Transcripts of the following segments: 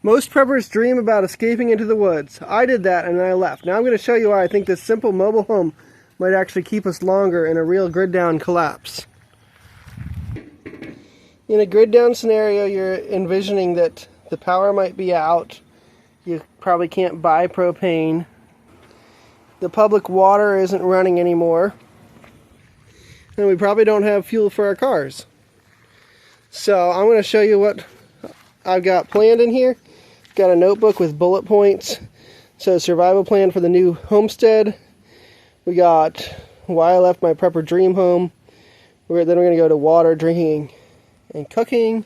Most preppers dream about escaping into the woods. I did that and then I left. Now I'm going to show you why I think this simple mobile home might actually keep us longer in a real grid down collapse. In a grid down scenario, you're envisioning that the power might be out. You probably can't buy propane. The public water isn't running anymore. And we probably don't have fuel for our cars. So I'm going to show you what I've got planned in here. Got a notebook with bullet points. So survival plan for the new homestead. We got why I left my prepper dream home. Then we're going to go to water, drinking, and cooking.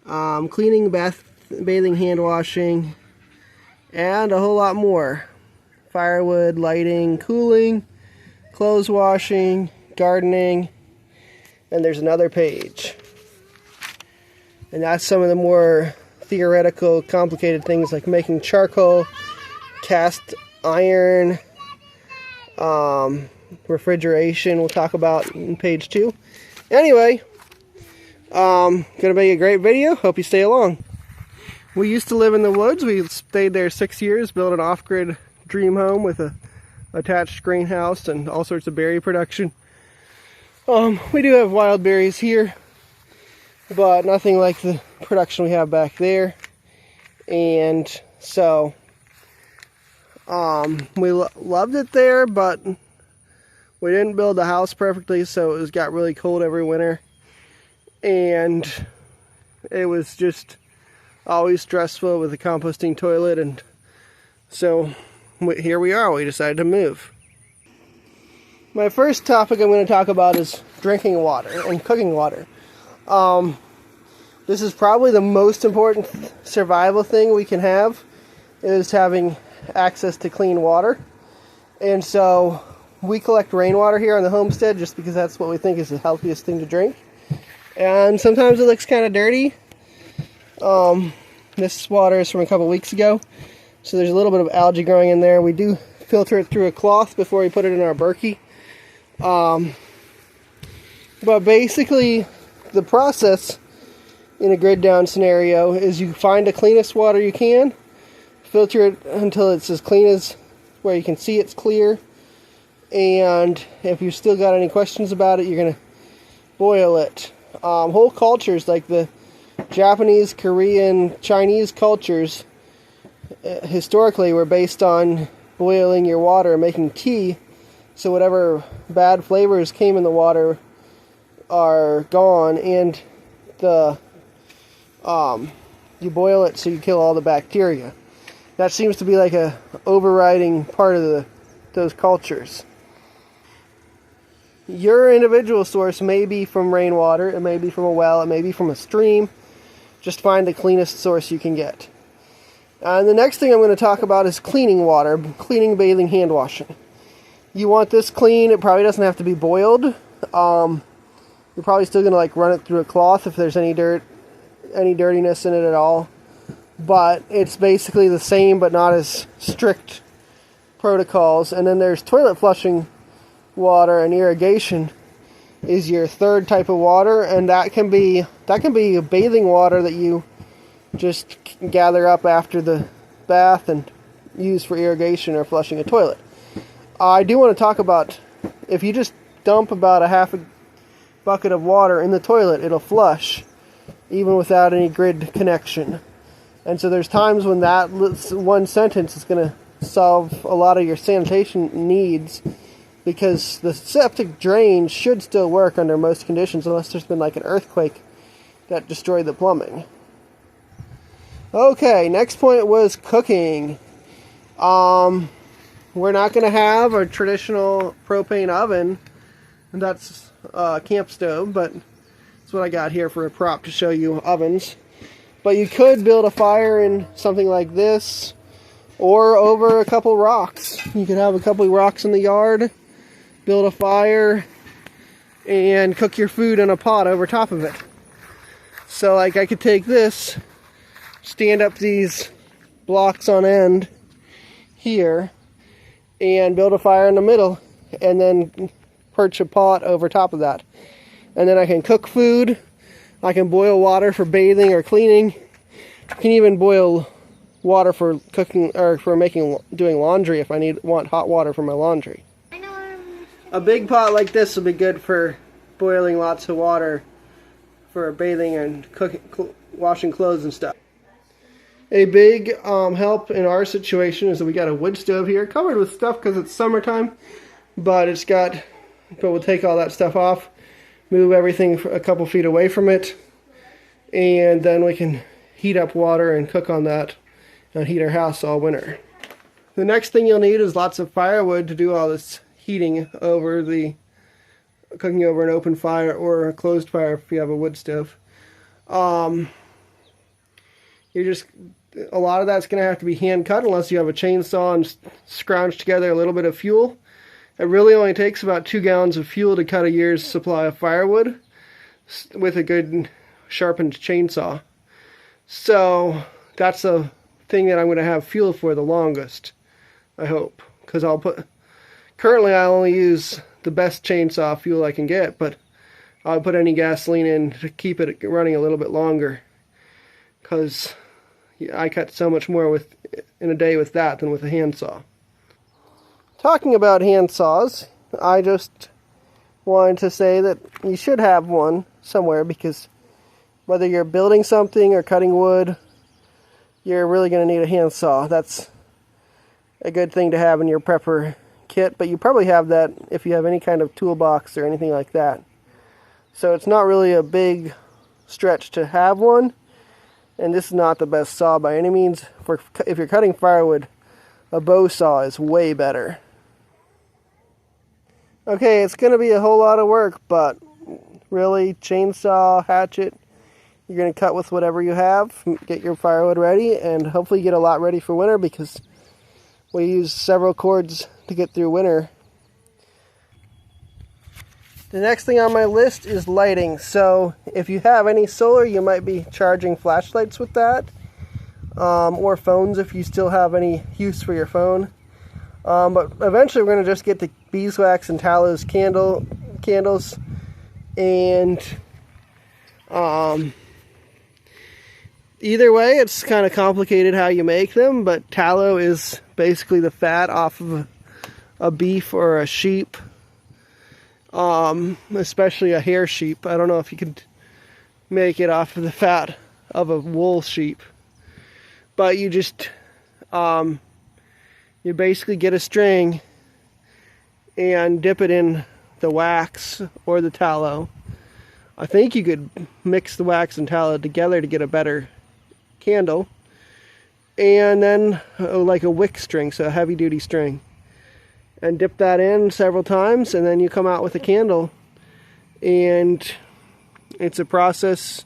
Cleaning, bathing, hand washing, and a whole lot more. Firewood, lighting, cooling, clothes washing, gardening, and there's another page. And that's some of the more theoretical, complicated things like making charcoal, cast iron, refrigeration we'll talk about in page 2. Anyway, gonna be a great video. Hope you stay along. We used to live in the woods. We stayed there 6 years, built an off-grid dream home with a attached greenhouse and all sorts of berry production. We do have wild berries here, but nothing like the production we have back there. And so we loved it there, but we didn't build the house perfectly, so it got really cold every winter, and it was just always stressful with the composting toilet. And so here we are. We decided to move. My first topic I'm going to talk about is drinking water and cooking water. This is probably the most important survival thing we can have, is having access to clean water. And so we collect rainwater here on the homestead just because that's what we think is the healthiest thing to drink. And sometimes it looks kind of dirty. This water is from a couple weeks ago, so there's a little bit of algae growing in there. We do filter it through a cloth before we put it in our Berkey. But basically, the process in a grid down scenario is you find the cleanest water you can, filter it until it's as clean as where you can see it's clear, and if you've still got any questions about it, you're going to boil it. Whole cultures like the Japanese, Korean, Chinese cultures historically were based on boiling your water and making tea, so whatever bad flavors came in the water are gone, and you boil it so you kill all the bacteria. That seems to be like a overriding part of those cultures. Your individual source may be from rainwater, it may be from a well, it may be from a stream. Just find the cleanest source you can get. And the next thing I'm going to talk about is cleaning water, cleaning, bathing, hand washing. You want this clean. It probably doesn't have to be boiled. You're probably still going to run it through a cloth if there's any dirtiness in it at all. But it's basically the same but not as strict protocols. And then there's toilet flushing water, and irrigation is your third type of water, and that can be bathing water that you just gather up after the bath and use for irrigation or flushing a toilet. I do want to talk about, if you just dump about a half a bucket of water in the toilet, it'll flush even without any grid connection. And so there's times when that one sentence is going to solve a lot of your sanitation needs, because the septic drain should still work under most conditions unless there's been like an earthquake that destroyed the plumbing. Okay, next point was cooking. We're not going to have a traditional propane oven, and that's a camp stove, but that's what I got here for a prop to show you ovens. But you could build a fire in something like this, or over a couple rocks. You could have a couple rocks in the yard, build a fire, and cook your food in a pot over top of it. So like I could take this, stand up these blocks on end here, and build a fire in the middle, and then perch a pot over top of that. And then I can cook food, I can boil water for bathing or cleaning, You can even boil water for cooking or for doing laundry if I want hot water for my laundry. A big pot like this will be good for boiling lots of water for bathing and cooking, washing clothes and stuff. A big help in our situation is that we got a wood stove here, covered with stuff because it's summertime, but we'll take all that stuff off, move everything a couple feet away from it, and then we can heat up water and cook on that and heat our house all winter. The next thing you'll need is lots of firewood to do all this heating cooking over an open fire or a closed fire if you have a wood stove. A lot of that's going to have to be hand cut unless you have a chainsaw and scrounge together a little bit of fuel. It really only takes about 2 gallons of fuel to cut a year's supply of firewood with a good sharpened chainsaw. So that's a thing that I'm going to have fuel for the longest, I hope, because currently I only use the best chainsaw fuel I can get, but I'll put any gasoline in to keep it running a little bit longer, because I cut so much more in a day with that than with a handsaw. Talking about handsaws, I just wanted to say that you should have one somewhere, because whether you're building something or cutting wood, you're really going to need a handsaw. That's a good thing to have in your prepper kit, but you probably have that if you have any kind of toolbox or anything like that. So it's not really a big stretch to have one, and this is not the best saw by any means. If you're cutting firewood, a bow saw is way better. Okay, it's going to be a whole lot of work, but really, chainsaw, hatchet, you're going to cut with whatever you have, get your firewood ready, and hopefully get a lot ready for winter, because we use several cords to get through winter. The next thing on my list is lighting. So if you have any solar, you might be charging flashlights with that, or phones if you still have any use for your phone. But eventually we're going to just get the beeswax and tallow candles, and either way it's kind of complicated how you make them, but tallow is basically the fat off of a beef or a sheep, especially a hair sheep. I don't know if you could make it off of the fat of a wool sheep, but you just you basically get a string and dip it in the wax or the tallow. I think you could mix the wax and tallow together to get a better candle, and then like a wick string, so a heavy duty string, and dip that in several times, and then you come out with a candle. And it's a process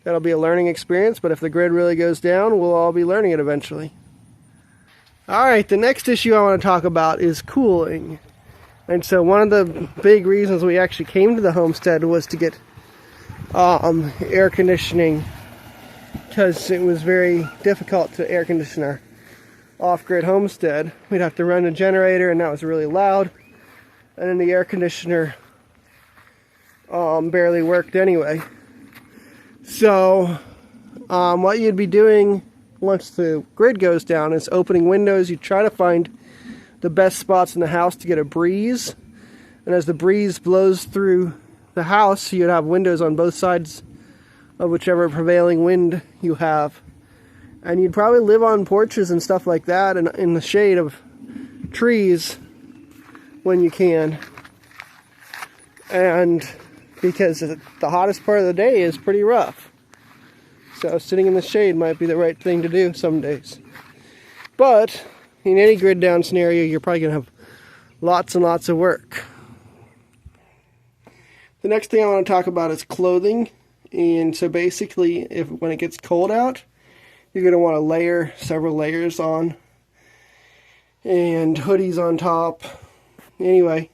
that'll be a learning experience, but if the grid really goes down, we'll all be learning it eventually. Alright, the next issue I want to talk about is cooling. And so one of the big reasons we actually came to the homestead was to get air conditioning, because it was very difficult to air condition our off-grid homestead. We'd have to run a generator, and that was really loud, and then the air conditioner barely worked anyway. So what you'd be doing once the grid goes down is opening windows. You try to find the best spots in the house to get a breeze, and as the breeze blows through the house, you'd have windows on both sides of whichever prevailing wind you have, and you'd probably live on porches and stuff like that, and in the shade of trees when you can, and because the hottest part of the day is pretty rough, so sitting in the shade might be the right thing to do some days. But in any grid down scenario, you're probably going to have lots and lots of work. The next thing I want to talk about is clothing. And so basically, when it gets cold out, you're going to want to layer several layers on, and hoodies on top. Anyway,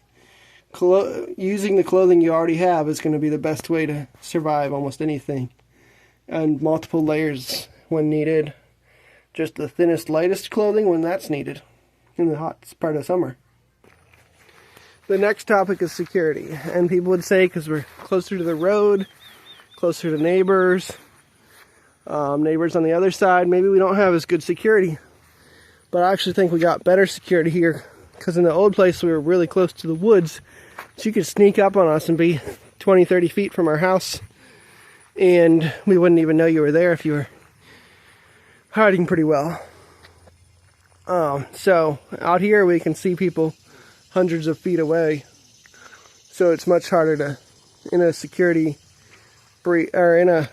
using the clothing you already have is going to be the best way to survive almost anything. And multiple layers when needed. Just the thinnest, lightest clothing when that's needed in the hot part of summer. The next topic is security. And people would say, because we're closer to the road, closer to neighbors, Neighbors on the other side, maybe we don't have as good security. But I actually think we got better security here, because in the old place we were really close to the woods. So you could sneak up on us and be 20, 30 feet from our house, and we wouldn't even know you were there if you were hiding pretty well. So out here we can see people hundreds of feet away. So it's much harder to, in a security or in a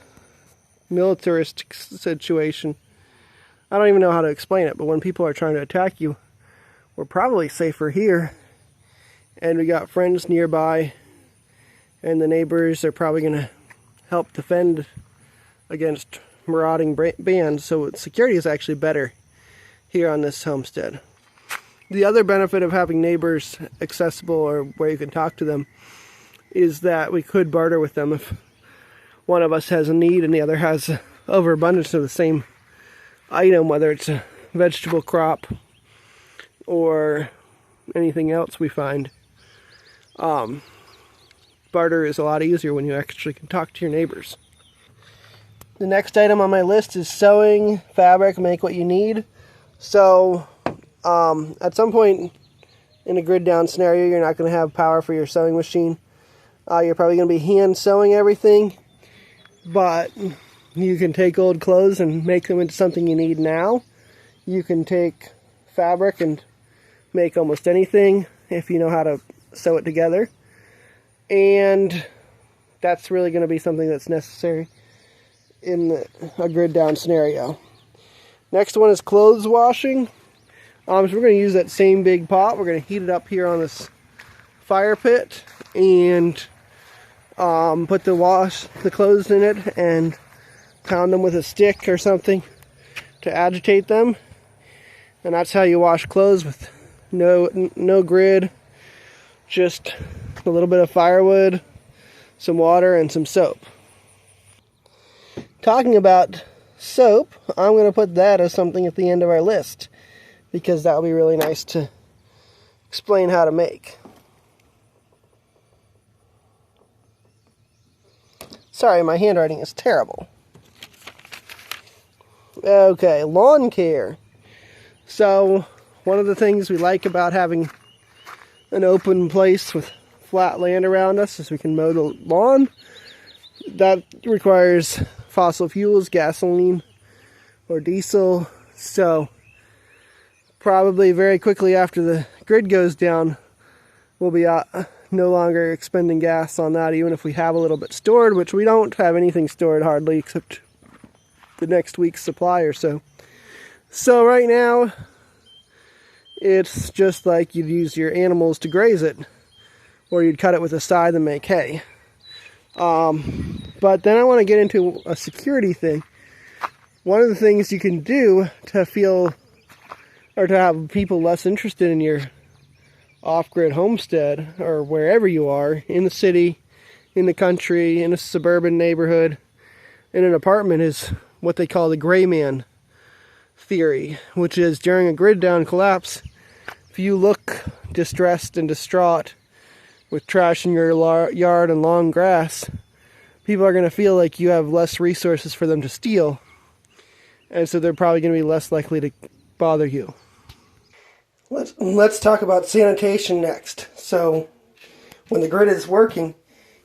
militaristic situation. I don't even know how to explain it, but when people are trying to attack you, we're probably safer here. And we got friends nearby, and the neighbors are probably going to help defend against marauding bands, so security is actually better here on this homestead. The other benefit of having neighbors accessible, or where you can talk to them, is that we could barter with them if one of us has a need and the other has overabundance of the same item, whether it's a vegetable crop or anything else we find. Barter is a lot easier when you actually can talk to your neighbors. The next item on my list is sewing fabric, make what you need. So at some point in a grid down scenario, you're not going to have power for your sewing machine. You're probably going to be hand sewing everything, but you can take old clothes and make them into something you need now. You can take fabric and make almost anything if you know how to sew it together. And that's really going to be something that's necessary in a grid down scenario. Next one is clothes washing. So we're going to use that same big pot. We're going to heat it up here on this fire pit and put the clothes in it and pound them with a stick or something to agitate them. And that's how you wash clothes, with no grid, just a little bit of firewood, some water, and some soap. Talking about soap, I'm going to put that as something at the end of our list, because that will be really nice to explain how to make. Sorry, my handwriting is terrible. Okay, lawn care. So, one of the things we like about having an open place with flat land around us is we can mow the lawn. That requires fossil fuels, gasoline, or diesel. So, probably very quickly after the grid goes down, we'll be no longer expending gas on that, even if we have a little bit stored, which we don't have anything stored hardly except the next week's supply or so. So right now, it's just like you'd use your animals to graze it, or you'd cut it with a scythe and make hay. But then I want to get into a security thing. One of the things you can do to feel, or to have people less interested in your off-grid homestead, or wherever you are, in the city, in the country, in a suburban neighborhood, in an apartment, is what they call the gray man theory, which is during a grid down collapse, if you look distressed and distraught with trash in your yard and long grass, people are going to feel like you have less resources for them to steal, and so they're probably going to be less likely to bother you. Let's talk about sanitation next. So when the grid is working,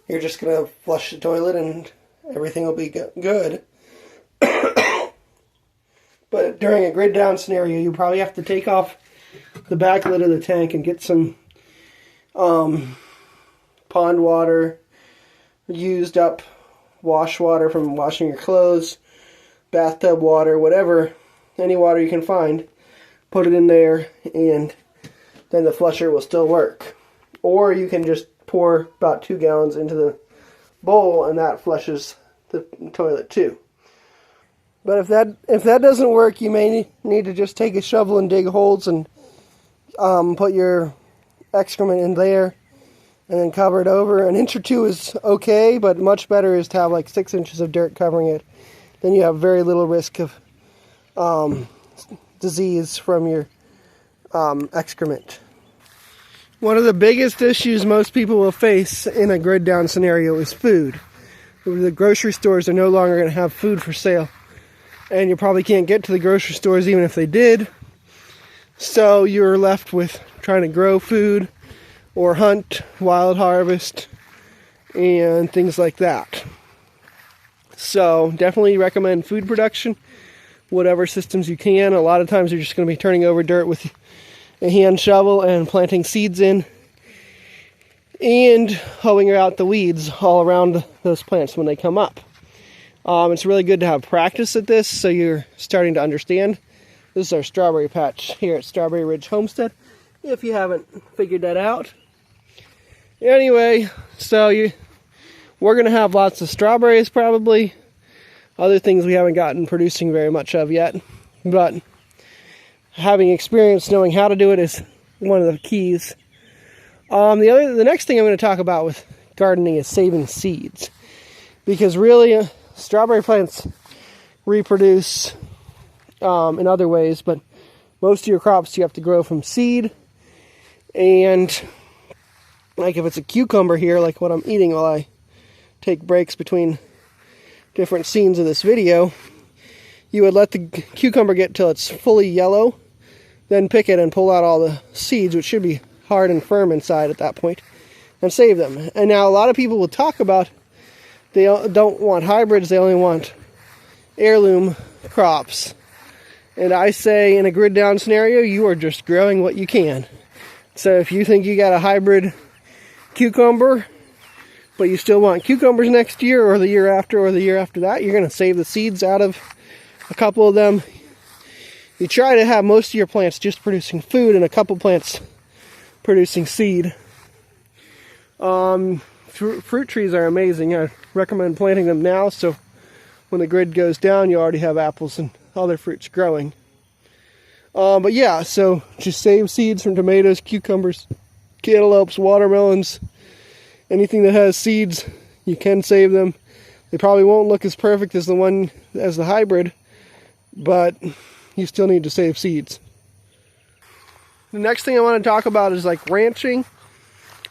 you're just going to flush the toilet and everything will be good. But during a grid down scenario, you probably have to take off the back lid of the tank and get some pond water, used up wash water from washing your clothes, bathtub water, whatever, any water you can find. Put it in there, and then the flusher will still work. Or you can just pour about 2 gallons into the bowl, and that flushes the toilet too. But if that doesn't work, you may need to just take a shovel and dig holes and put your excrement in there, and then cover it over. An inch or two is okay, but much better is to have like 6 inches of dirt covering it. Then you have very little risk of disease from your excrement. One of the biggest issues most people will face in a grid down scenario is food. The grocery stores are no longer going to have food for sale and you probably can't get to the grocery stores even if they did. So you're left with trying to grow food or hunt, wild harvest, and things like that. So definitely recommend food production, whatever systems you can. A lot of times you're just going to be turning over dirt with a hand shovel and planting seeds in, and hoeing out the weeds all around those plants when they come up. It's really good to have practice at this, so you're starting to understand. This is our strawberry patch here at Strawberry Ridge Homestead, if you haven't figured that out. Anyway, so we're going to have lots of strawberries probably. Other things we haven't gotten producing very much of yet. But having experience, knowing how to do it is one of the keys. The next thing I'm going to talk about with gardening is saving seeds. Because really, strawberry plants reproduce in other ways, but most of your crops you have to grow from seed. And like if it's a cucumber here, like what I'm eating while I take breaks between different scenes of this video, you would let the cucumber get till it's fully yellow, then pick it and pull out all the seeds, which should be hard and firm inside at that point, and save them. And now a lot of people will talk about they don't want hybrids, they only want heirloom crops. And I say in a grid down scenario, you are just growing what you can. So if you think you got a hybrid cucumber, but you still want cucumbers next year or the year after or the year after that, you're going to save the seeds out of a couple of them. You try to have most of your plants just producing food and a couple plants producing seed. Fruit trees are amazing. I recommend planting them now, so when the grid goes down, you already have apples and other fruits growing. But yeah, so just save seeds from tomatoes, cucumbers, cantaloupes, watermelons. Anything that has seeds, you can save them. They probably won't look as perfect as the hybrid, but you still need to save seeds. The next thing I want to talk about is like ranching.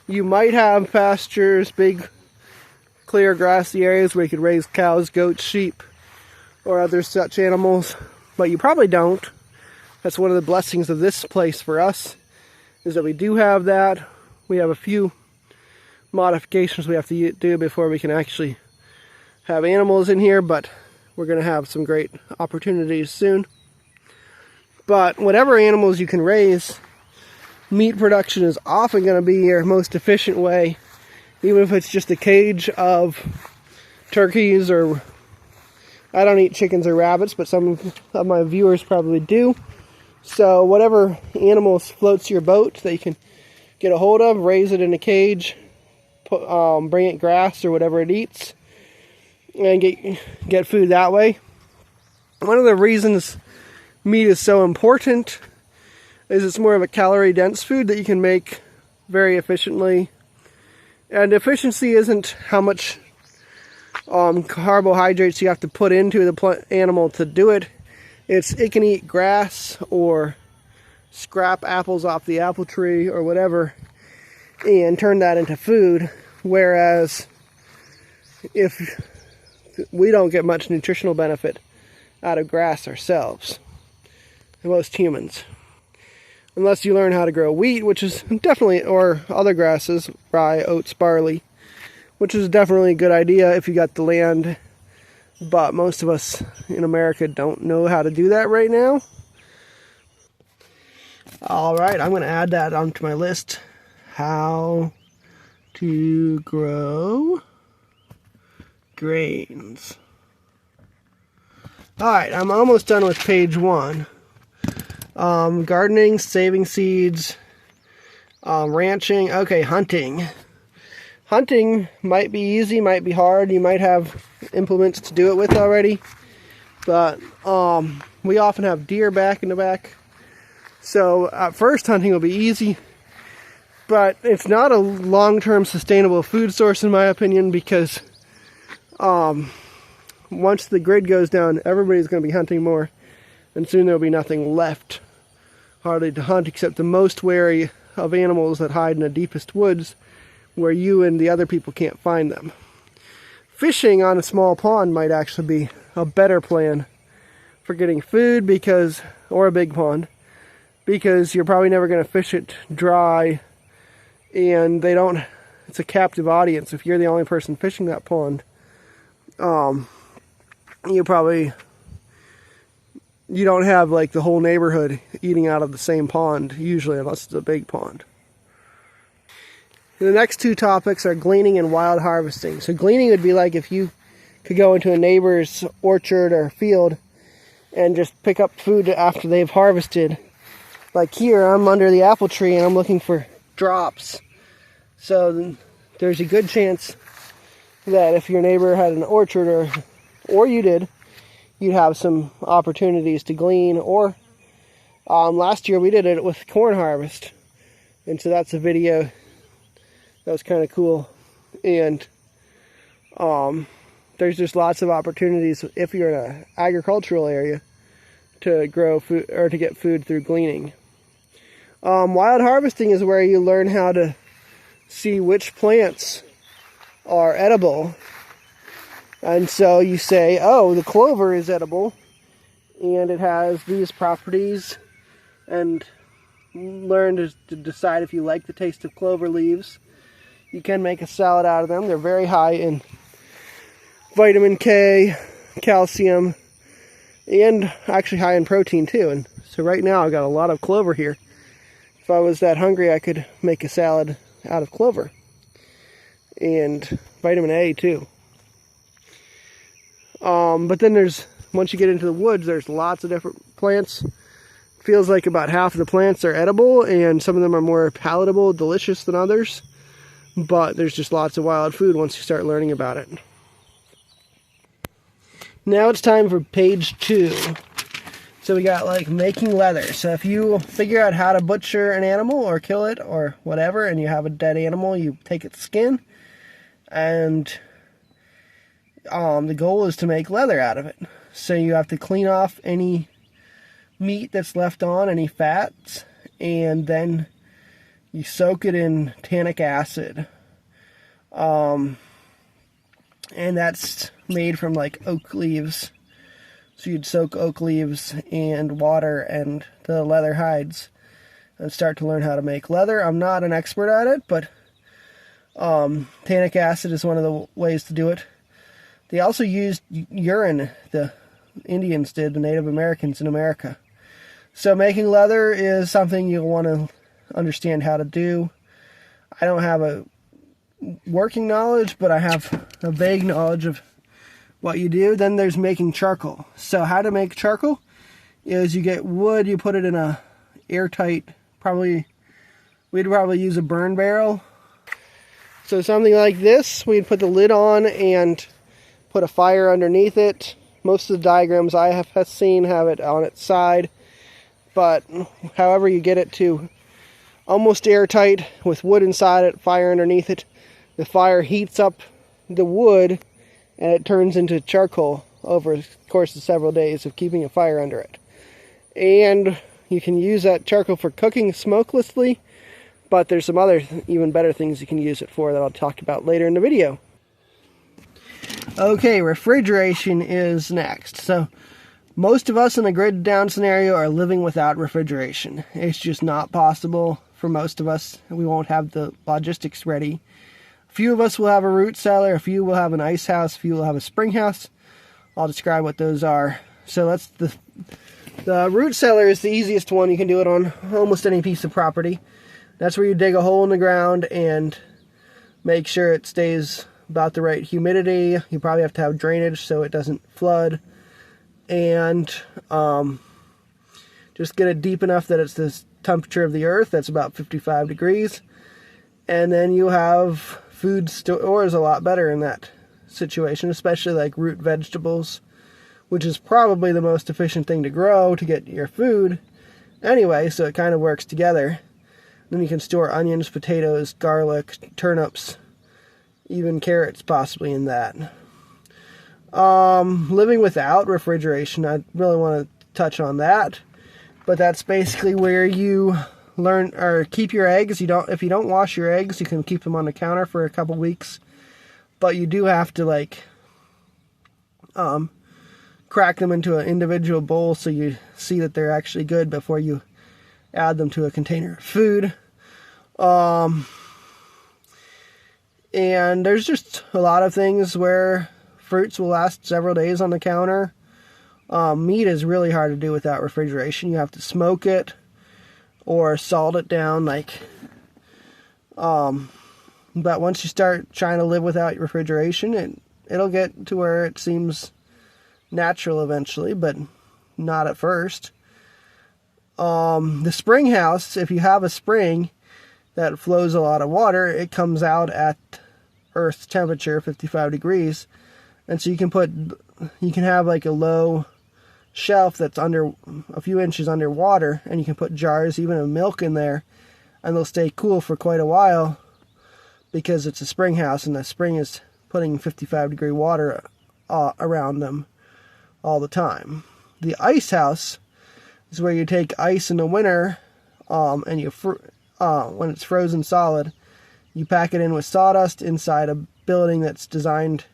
You might have pastures, big, clear, grassy areas where you could raise cows, goats, sheep, or other such animals, but you probably don't. That's one of the blessings of this place for us, is that we do have that. We have a few modifications we have to do before we can actually have animals in here, but we're going to have some great opportunities soon. But whatever animals you can raise, meat production is often going to be your most efficient way, even if it's just a cage of turkeys, or I don't eat chickens or rabbits, but some of my viewers probably do. So whatever animals floats your boat that you can get a hold of, raise it in a cage, bring it grass or whatever it eats, and get food that way. One of the reasons meat is so important is it's more of a calorie-dense food that you can make very efficiently. And efficiency isn't how much carbohydrates you have to put into the animal to do it. It can eat grass or scrap apples off the apple tree or whatever and turn that into food. Whereas if we don't get much nutritional benefit out of grass ourselves, most humans, unless you learn how to grow wheat, which is definitely, or other grasses, rye, oats, barley, which is definitely a good idea if you got the land. But most of us in America don't know how to do that right now. Alright, I'm going to add that onto my list. How to grow grains. Alright, I'm almost done with page 1. Gardening, saving seeds, ranching. Okay, hunting. Hunting might be easy, might be hard. You might have implements to do it with already. But we often have deer back in the back. So at first hunting will be easy. But it's not a long-term sustainable food source in my opinion, because once the grid goes down, everybody's going to be hunting more. And soon there'll be nothing left hardly to hunt except the most wary of animals that hide in the deepest woods, where you and the other people can't find them. Fishing on a small pond might actually be a better plan for getting food because, or a big pond, because you're probably never going to fish it dry, and they don't, it's a captive audience. If you're the only person fishing that pond, you don't have like the whole neighborhood eating out of the same pond, usually, unless it's a big pond. The next two topics are gleaning and wild harvesting. So gleaning would be like if you could go into a neighbor's orchard or field and just pick up food after they've harvested. Like here, I'm under the apple tree and I'm looking for drops. So there's a good chance that if your neighbor had an orchard or you did, you'd have some opportunities to glean. Or last year we did it with corn harvest. And so that's a video that was kind of cool. And there's just lots of opportunities if you're in an agricultural area to grow food or to get food through gleaning. Wild harvesting is where you learn how to see which plants are edible. And so you say, oh, the clover is edible and it has these properties, and learn to decide if you like the taste of clover leaves. You can make a salad out of them. They're very high in vitamin K, calcium, and actually high in protein too. And so right now I've got a lot of clover here. If I was that hungry, I could make a salad out of clover. And vitamin A too. But then once you get into the woods, there's lots of different plants. Feels like about half of the plants are edible, and some of them are more palatable, delicious than others. But there's just lots of wild food once you start learning about it. Now it's time for page 2. So we got like making leather. So if you figure out how to butcher an animal or kill it or whatever, and you have a dead animal, you take its skin, and the goal is to make leather out of it. So you have to clean off any meat that's left on, any fats, and then you soak it in tannic acid. And that's made from like oak leaves. So you'd soak oak leaves and water and the leather hides and start to learn how to make leather. I'm not an expert at it, but tannic acid is one of the ways to do it. They also used urine, the Indians did, the Native Americans in America. So making leather is something you'll want to understand how to do. I don't have a working knowledge, but I have a vague knowledge of what you do. Then there's making charcoal. So how to make charcoal is you get wood, you put it in a airtight, we'd probably use a burn barrel. So something like this, we'd put the lid on and put a fire underneath it. Most of the diagrams I have seen have it on its side, but however you get it to almost airtight with wood inside it, fire underneath it, the fire heats up the wood and it turns into charcoal over the course of several days of keeping a fire under it. And you can use that charcoal for cooking smokelessly, but there's some other even better things you can use it for that I'll talk about later in the video. Okay, refrigeration is next. So most of us in a gridded down scenario are living without refrigeration. It's just not possible for most of us. We won't have the logistics ready. A few of us will have a root cellar, a few will have an ice house, a few will have a spring house. I'll describe what those are. So that's the root cellar is the easiest one. You can do it on almost any piece of property. That's where you dig a hole in the ground and make sure it stays about the right humidity. You probably have to have drainage so it doesn't flood. And just get it deep enough that it's the temperature of the earth. That's about 55 degrees. And then you have food stores a lot better in that situation, especially like root vegetables, which is probably the most efficient thing to grow to get your food anyway, so it kind of works together. Then you can store onions, potatoes, garlic, turnips, even carrots possibly in that. Living without refrigeration, I really want to touch on that, but that's basically where you learn or keep your eggs. If you don't wash your eggs, you can keep them on the counter for a couple weeks, but you do have to crack them into an individual bowl so you see that they're actually good before you add them to a container of food. And there's just a lot of things where fruits will last several days on the counter. Meat is really hard to do without refrigeration. You have to smoke it or salt it down, but once you start trying to live without refrigeration, it'll get to where it seems natural eventually, but not at first. The spring house, if you have a spring that flows a lot of water, it comes out at Earth's temperature, 55 degrees, and so you can have like a low shelf that's under a few inches underwater, and you can put jars even of milk in there, and they'll stay cool for quite a while because it's a spring house and the spring is putting 55 degree water around them all the time. The ice house is where you take ice in the winter, and when it's frozen solid, you pack it in with sawdust inside a building that's designed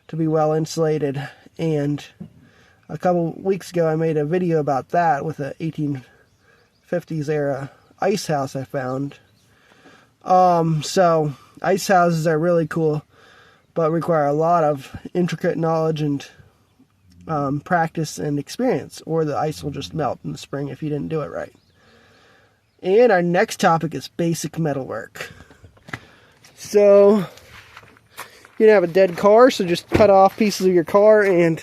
to be well insulated. And a couple weeks ago I made a video about that with a 1850s era ice house I found. So ice houses are really cool, but require a lot of intricate knowledge and practice and experience, or the ice will just melt in the spring if you didn't do it right. And our next topic is basic metalwork. So you have a dead car, so just cut off pieces of your car and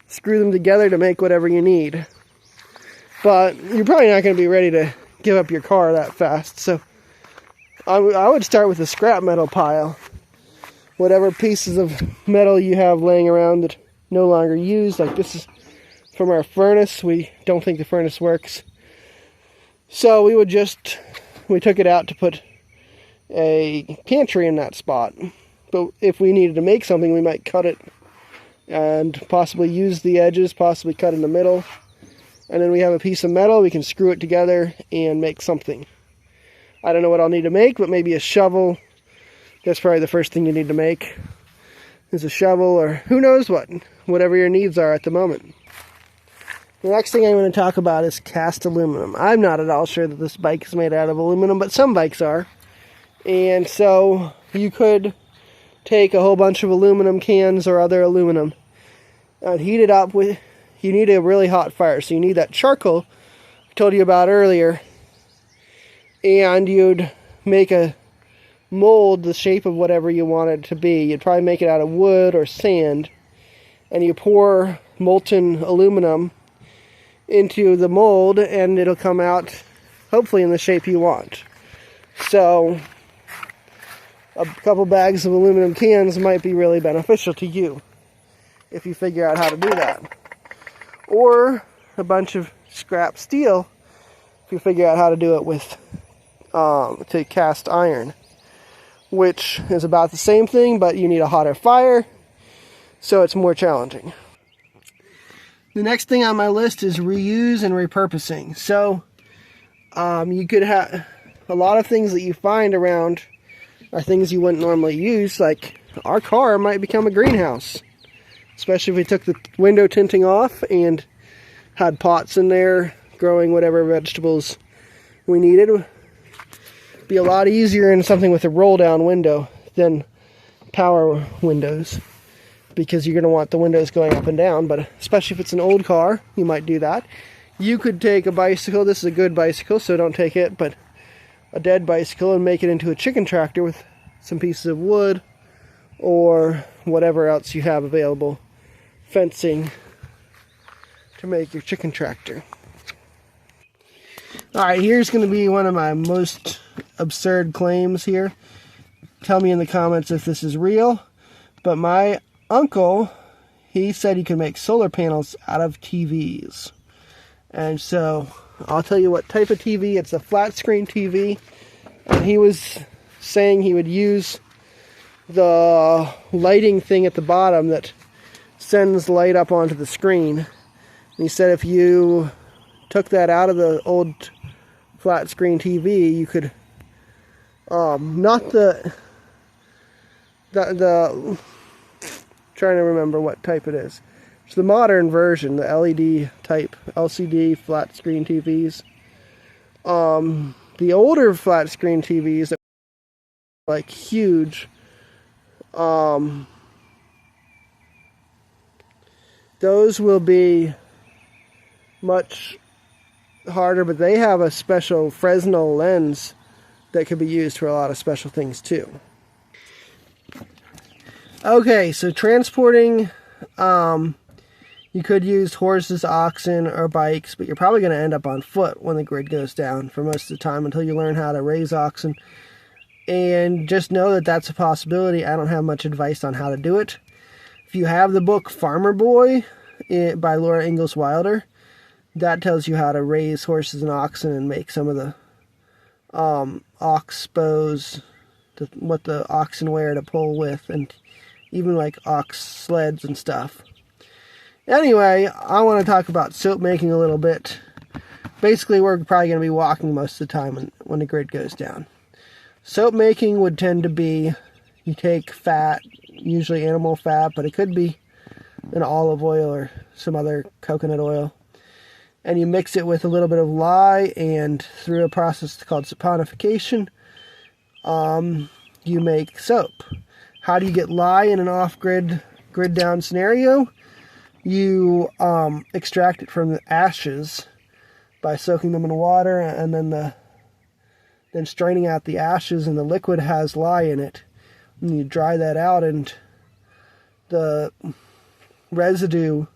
screw them together to make whatever you need. But you're probably not going to be ready to give up your car that fast, so I would start with a scrap metal pile. Whatever pieces of metal you have laying around that no longer used, like this is from our furnace. We don't think the furnace works, so we took it out to put a pantry in that spot. But if we needed to make something, we might cut it and possibly use the edges, possibly cut in the middle, and then we have a piece of metal, we can screw it together and make something. I don't know what I'll need to make, but maybe a shovel. That's probably the first thing you need to make, is a shovel, or who knows what, whatever your needs are at the moment. The next thing I'm going to talk about is cast aluminum. I'm not at all sure that this bike is made out of aluminum, but some bikes are. And so you could take a whole bunch of aluminum cans or other aluminum and heat it up with, you need a really hot fire, so you need that charcoal I told you about earlier, and you'd make a mold the shape of whatever you want it to be. You'd probably make it out of wood or sand, and you pour molten aluminum into the mold and it'll come out hopefully in the shape you want. So a couple bags of aluminum cans might be really beneficial to you if you figure out how to do that. Or a bunch of scrap steel if you figure out how to do it with to cast iron, which is about the same thing, but you need a hotter fire, so it's more challenging. The next thing on my list is reuse and repurposing. So you could have a lot of things that you find around are things you wouldn't normally use, like our car might become a greenhouse, especially if we took the window tinting off and had pots in there growing whatever vegetables we needed. It'd be a lot easier in something with a roll down window than power windows, because you're going to want the windows going up and down. But especially if it's an old car, you might do that. You could take a bicycle, this is a good bicycle, so don't take it, but a dead bicycle, and make it into a chicken tractor with some pieces of wood or whatever else you have available, fencing, to make your chicken tractor. Alright, here's going to be one of my most absurd claims here. Tell me in the comments if this is real, but my uncle, he said he could make solar panels out of TVs. And so I'll tell you what type of TV. It's a flat screen TV, and he was saying he would use the lighting thing at the bottom that sends light up onto the screen. And he said if you took that out of the old flat screen TV, you could not the trying to remember what type it is. It's the modern version, the LED type LCD flat screen TVs. The older flat screen TVs that were like huge, those will be much harder, but they have a special Fresnel lens that could be used for a lot of special things too. Okay, so transporting, you could use horses, oxen, or bikes, but you're probably going to end up on foot when the grid goes down for most of the time until you learn how to raise oxen. And just know that that's a possibility. I don't have much advice on how to do it. If you have the book Farmer Boy by Laura Ingalls Wilder, that tells you how to raise horses and oxen and make some of the ox bows, what the oxen wear to pull with, and even like ox sleds and stuff. Anyway, I want to talk about soap making a little bit. Basically, we're probably going to be walking most of the time when the grid goes down. Soap making would tend to be, you take fat, usually animal fat, but it could be an olive oil or some other coconut oil, and you mix it with a little bit of lye, and through a process called saponification, you make soap. How do you get lye in an off-grid, grid-down scenario? You extract it from the ashes by soaking them in water, and then straining out the ashes, and the liquid has lye in it. And you dry that out, and the residue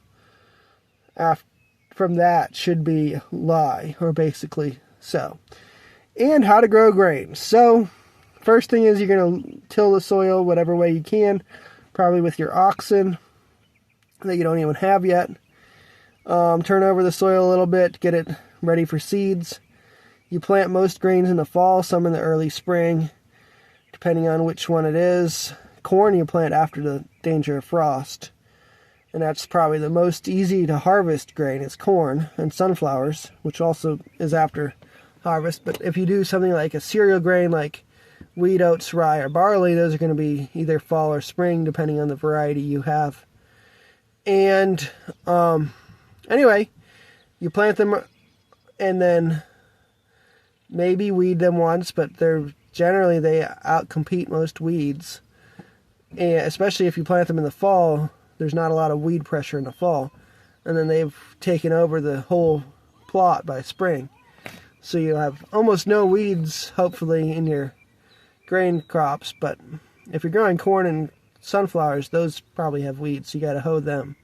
from that should be lye, or basically so. And how to grow grains. So, first thing is you're going to till the soil whatever way you can, probably with your oxen that you don't even have yet. Turn over the soil a little bit, get it ready for seeds. You plant most grains in the fall, some in the early spring, depending on which one it is. Corn you plant after the danger of frost. And that's probably the most easy to harvest grain is corn, and sunflowers, which also is after harvest. But if you do something like a cereal grain like wheat, oats, rye, or barley, those are going to be either fall or spring, depending on the variety you have. And anyway, you plant them and then maybe weed them once, but they outcompete most weeds. And especially if you plant them in the fall, there's not a lot of weed pressure in the fall. And then they've taken over the whole plot by spring. So you'll have almost no weeds, hopefully, in your grain crops. But if you're growing corn and sunflowers, those probably have weeds, so you got to hoe them.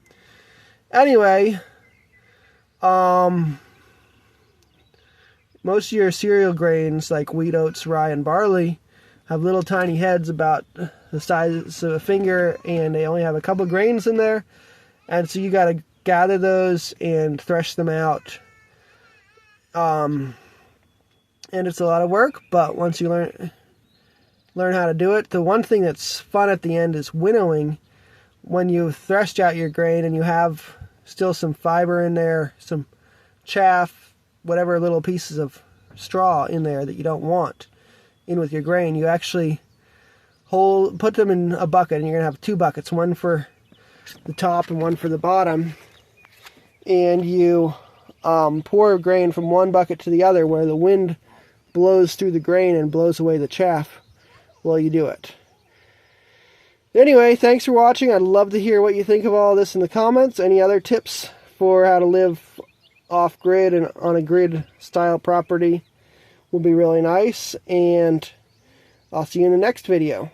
Anyway, most of your cereal grains like wheat, oats, rye, and barley have little tiny heads about the size of a finger, and they only have a couple grains in there. And so you got to gather those and thresh them out. And it's a lot of work, but once you learn how to do it, the one thing that's fun at the end is winnowing. When you've threshed out your grain and you have still some fiber in there, some chaff, whatever little pieces of straw in there that you don't want in with your grain, you actually put them in a bucket, and you're going to have 2 buckets, one for the top and one for the bottom. And you pour grain from one bucket to the other where the wind blows through the grain and blows away the chaff while you do it. Anyway, thanks for watching. I'd love to hear what you think of all this in the comments. Any other tips for how to live off-grid and on a grid-style property would be really nice. And I'll see you in the next video.